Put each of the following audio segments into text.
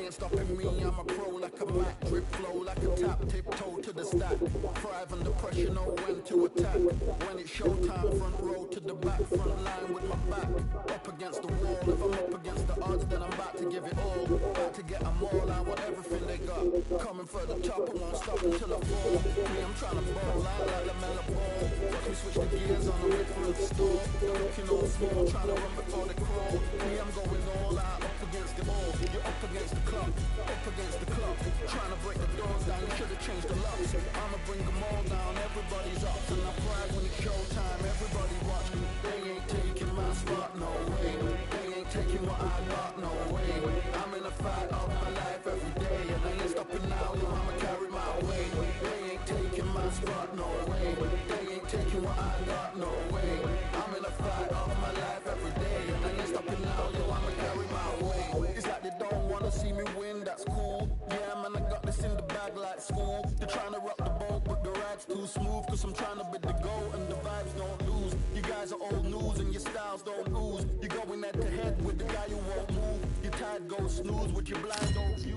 ain't stopping me, I'm a pro like a Mac. Drip flow like a tap, tiptoe to the stack. Thrive under pressure, know when to attack. When it's showtime, front row to the back. Front line with my back up against the wall. If I'm up against the odds, then I'm about to give it all. About to get them all, I want everything they got. Coming for the top, I won't stop until I fall. Me, I'm trying to ball like the mellow ball. Watch me switch the gears on the way through the store. Looking all small, trying to run before they crawl. Me, I'm going all out, up against the ball. You're up against the clock, up against the clock. Trying to break the doors down, you should have changed the locks. I'ma bring them all down, everybody's up. And I pride when it's showtime, everybody watch me. They ain't taking my spot, no way. They ain't taking what I got, no way. I'm in a fight of my life every day, and I ain't stopping now, no, I'ma carry my weight. They ain't taking my spot, no way. They ain't taking what I got, no way. I'm in a fight of my life every day, and I ain't stopping now, no, I'ma carry my weight. It's like they don't wanna see me win, that's cool. Yeah, man, I got this in the bag like school. They're trying to rock the boat, but the ride's too smooth. Cause I'm trying to bid the goal, and the vibes don't lose. You guys are old news, and your styles don't lose. You're going head to head with the guy who won't move. Your tide goes snooze with your blind don't use.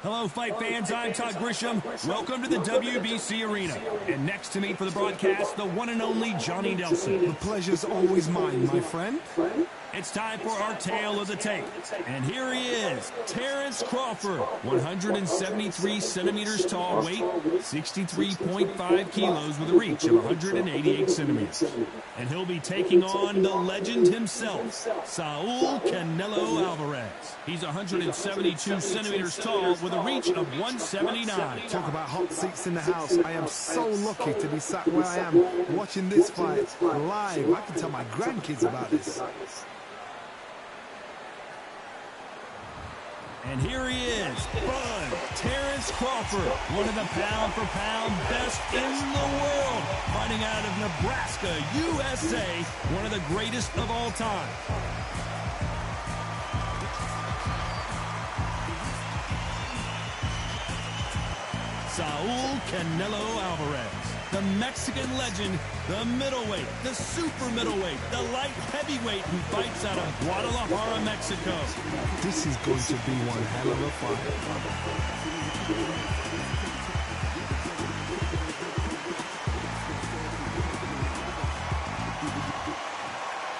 Hello, fight fans. I'm Todd Grisham. Welcome to the WBC Arena. And next to me for the broadcast, the one and only Johnny Nelson. The pleasure's always mine, my friend. It's time for our tale of the tape. And here he is, Terence Crawford, 173 centimeters tall, weight 63.5 kilos with a reach of 188 centimeters. And he'll be taking on the legend himself, Saul Canelo Alvarez. He's 172 centimeters tall with a reach of 179. Talk about hot seats in the house. I am so lucky to be sat where I am watching this fight live. I can tell my grandkids about this. And here he is, Bud Terence Crawford, one of the pound-for-pound best in the world, fighting out of Nebraska, USA, one of the greatest of all time. Saul Canelo Alvarez, the Mexican legend, the middleweight, the super middleweight, the light heavyweight who fights out of Guadalajara, Mexico. This is going to be one hell of a fight.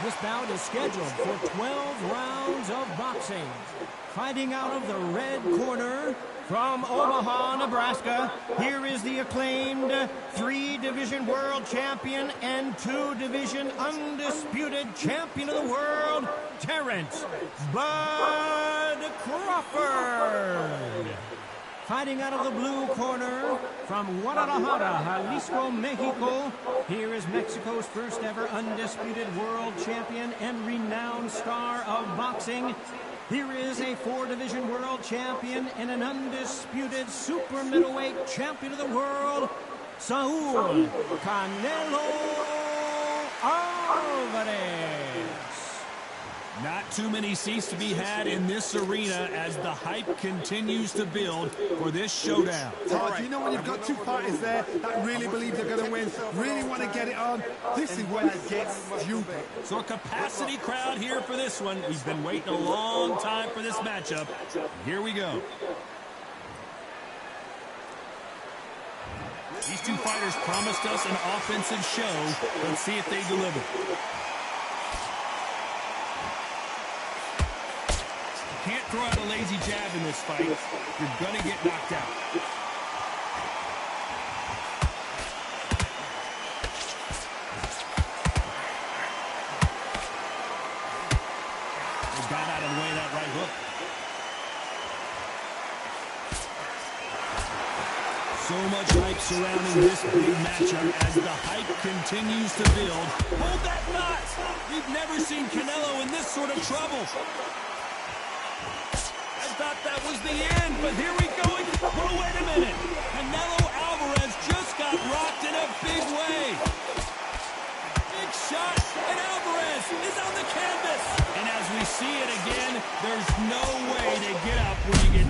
This bout is scheduled for 12 rounds of boxing. Fighting out of the red corner, from Omaha, Nebraska, here is the acclaimed 3-division world champion and 2-division undisputed champion of the world, Terence "Bud" Crawford. Fighting out of the blue corner, from Guadalajara, Jalisco, Mexico, here is Mexico's first ever undisputed world champion and renowned star of boxing. Here is a 4-division world champion and an undisputed super middleweight champion of the world, Saul Canelo Alvarez. Not too many seats to be had in this arena as the hype continues to build for this showdown. Todd, you know when you've got two fighters there that really believe they're going to win, really want to get it on, this is when it gets stupid. So a capacity crowd here for this one. We've been waiting a long time for this matchup. Here we go. These two fighters promised us an offensive show. Let's see if they deliver. Can't throw out a lazy jab in this fight. You're going to get knocked out. They got out of the way of that right hook. So much hype surrounding this big matchup as the hype continues to build. Hold that knot! We've never seen Canelo in this sort of trouble. Thought that was the end, but here we go. Oh, wait a minute. Canelo Alvarez just got rocked in a big way. Big shot, and Alvarez is on the canvas. And as we see it again, there's no way to get up when you get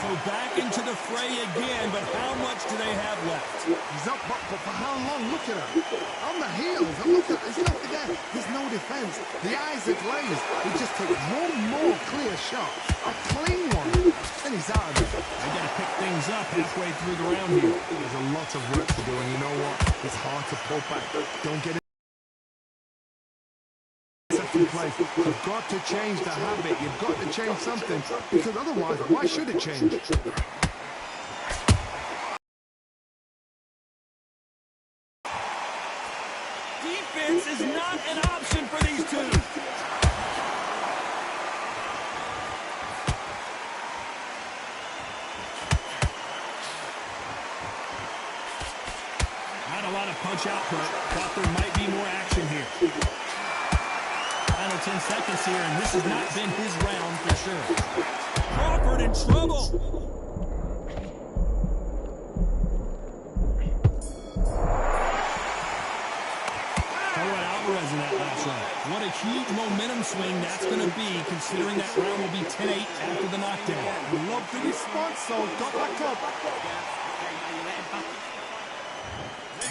So back into the fray again, but how much do they have left? He's up, but for how long? Look at him. On the heels. And look at there's nothing there. There's no defense. The eyes are glazed. He just takes one more clear shot. A clean one. And he's out of it. They got to pick things up halfway through the round here. There's a lot of work to do, and you know what? It's hard to pull back. Don't get it. Second place. You've got to change the habit. You've got to change something, because otherwise, why should it change? Defense is not an option for these two. Not a lot of punch output. Thought there might be more action here. Final 10 seconds here, and this has not been his round for sure. Crawford in trouble. Alvarez in that last round. What a huge momentum swing that's going to be, considering that round will be 10-8 after the knockdown. Love the response, so got back up.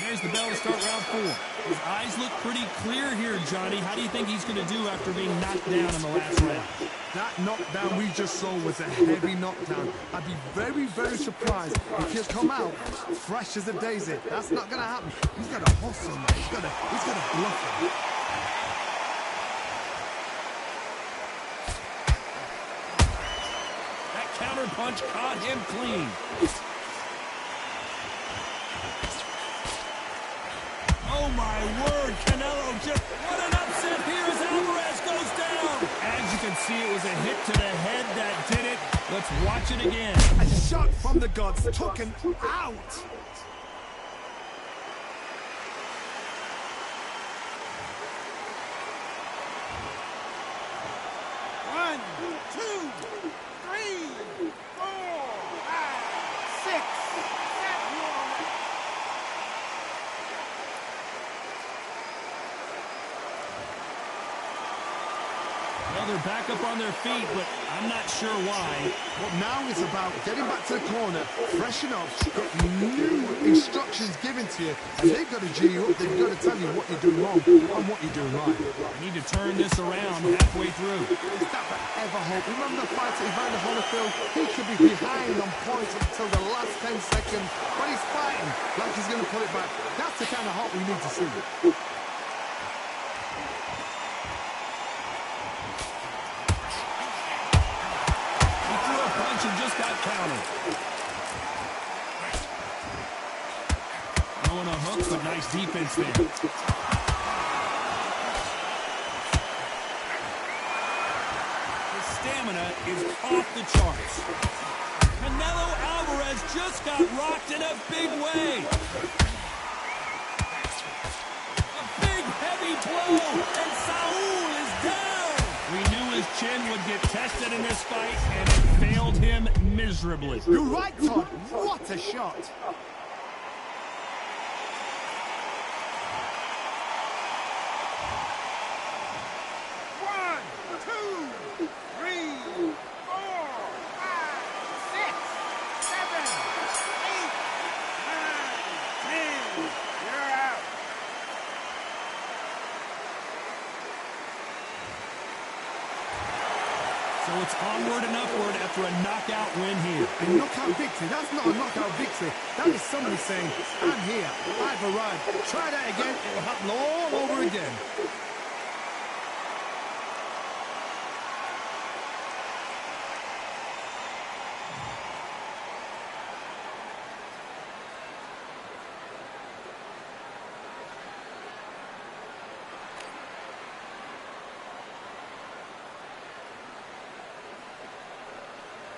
There's the bell to start round 4. His eyes look pretty clear here, Johnny. How do you think he's going to do after being knocked down in the last round? That knockdown we just saw was a heavy knockdown. I'd be very, very surprised if he'll come out fresh as a daisy. That's not going to happen. He's got to hustle, man. He's got to bluff him. That counter punch caught him clean. Oh my word, Canelo just, what an upset here as Alvarez goes down. As you can see, it was a hit to the head that did it. Let's watch it again. A shot from the gods, took him out. One, two, three, 4, 5, 6, 7. Well, they're back up on their feet, but I'm not sure why. Well, now it's about getting back to the corner, freshen up, get new instructions given to you, and they've got to G you up. They've got to tell you what you're doing wrong and what you're doing right. They need to turn this around halfway through. Is that ever hope? Remember the fight at Evander Holyfield? He could be behind on points until the last 10 seconds, but he's fighting like he's going to pull it back. That's the kind of hope we need to see. Just got counted. Throwing a hook, but nice defense there. His stamina is off the charts. Canelo Alvarez just got rocked in a big way. A big, heavy blow, and Saul is down. We knew his chin would get tested in this fight, and it failed him miserably. You're right, Todd. What a shot. One, two, three, 4, 5, 6, 7, 8, 9, 10. You're out. So it's onward and upward after a knockout win here. A knockout victory? That's not a knockout victory. That is somebody saying, I'm here, I've arrived. Try that again, it will happen all over again.